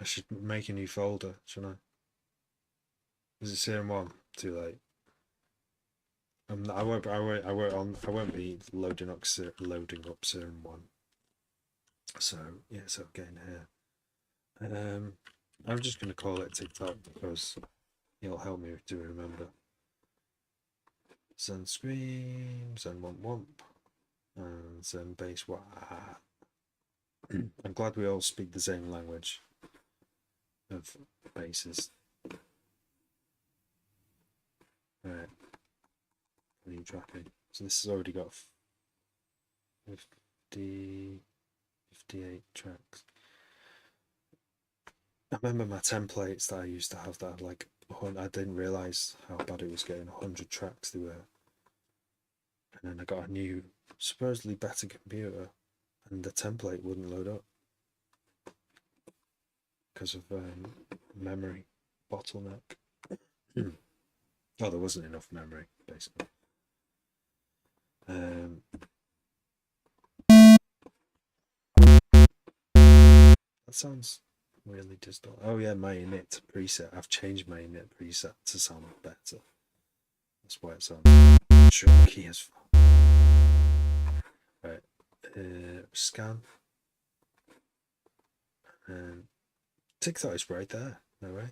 I should make a new folder, shouldn't I? Is it Serum 1? Too late. I won't be loading up Serum 1. So yeah, so getting here. I'm just gonna call it TikTok because it'll help me to remember. Zen Scream, Zen Womp Womp, and Zen Bass Wah. I'm glad we all speak the same language of basses. Right. What are you tracking? So this has already got 58 tracks. I remember my templates that I used to have that like I didn't realise how bad it was getting 100 tracks they were. And then I got a new, supposedly better computer, and the template wouldn't load up because of memory bottleneck. Oh, there wasn't enough memory, basically. That sounds really distorted. Oh yeah, my init preset. I've changed my init preset to sound better. That's why it sounds chunky as fuck. Right, scan. TikTok is right there. No way.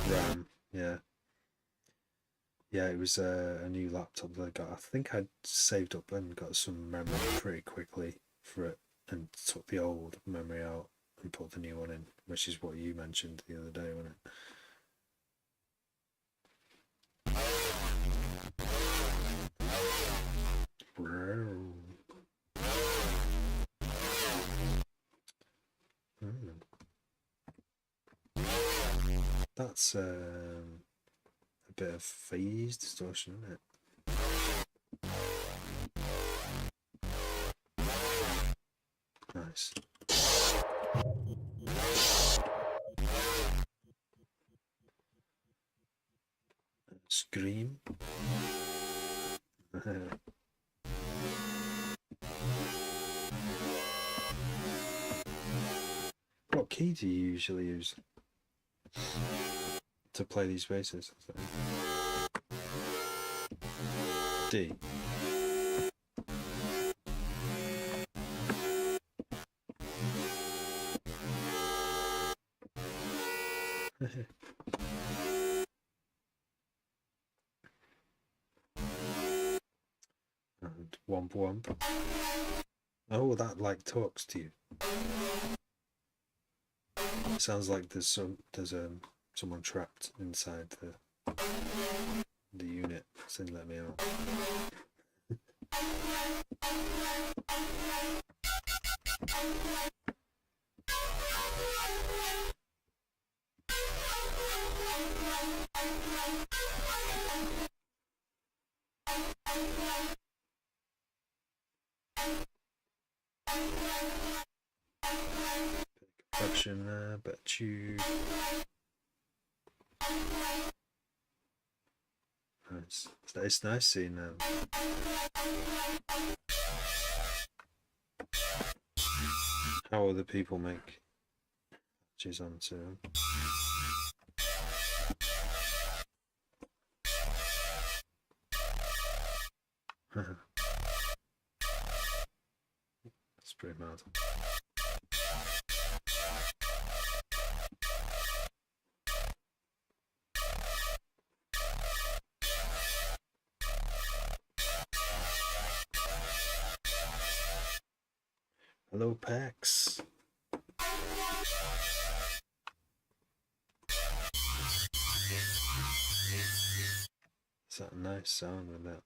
RAM, yeah. Yeah, it was a new laptop that I got. I think I'd saved up and got some memory pretty quickly for it and took the old memory out and put the new one in, which is what you mentioned the other day, wasn't it? That's a bit of phase distortion, isn't it? Nice. Scream. What key do you usually use to play these basses? D. And womp womp. Oh, that like talks to you. It sounds like there's someone trapped inside the unit saying let me out. Percussion there, bit of tube. Nice. It's nice seeing how other people make patches onto them. That's pretty mad. Hello, Pax. Is that a nice sound with that?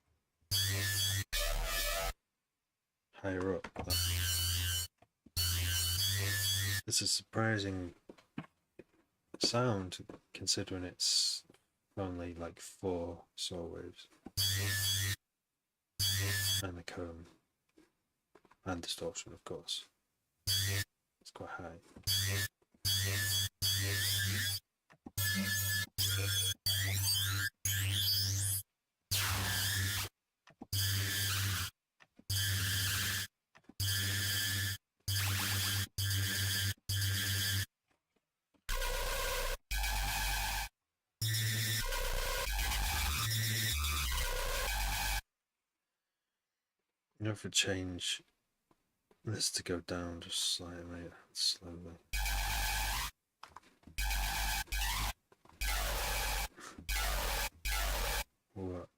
Higher up. It's a surprising sound considering it's only like 4 saw waves and a comb and distortion, of course. It's quite high. You know, if I change this to go down just slightly, slowly. What?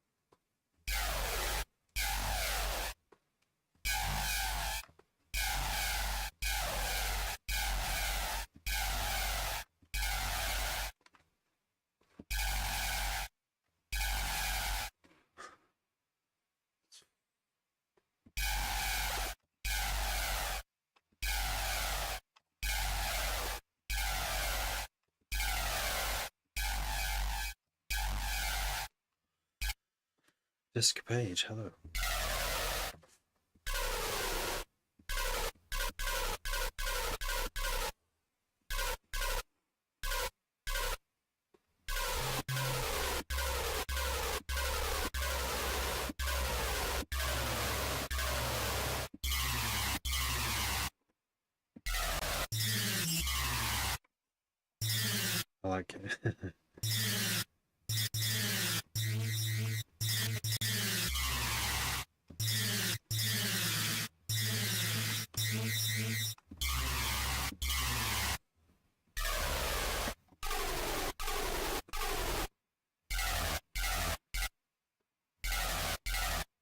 Disc page, hello. I like it.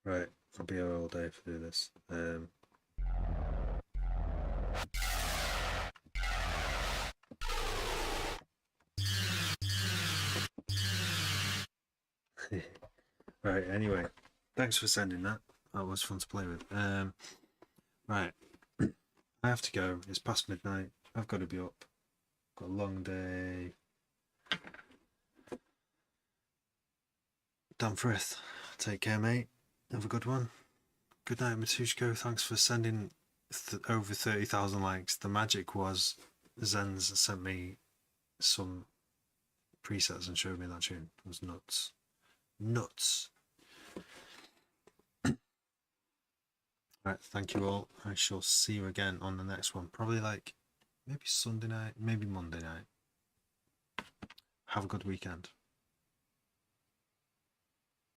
Right, I'll be here all day if I do this. Right, anyway, thanks for sending that. That was fun to play with. Right, I have to go. It's past midnight. I've got to be up. Got a long day. Dan Frith, take care, mate. Have a good one. Good night, Matushko. Thanks for sending over 30,000 likes. The magic was Zen's sent me some presets and showed me that tune. It was nuts. Nuts. Right, thank you all. I shall see you again on the next one. Probably like maybe Sunday night, maybe Monday night. Have a good weekend.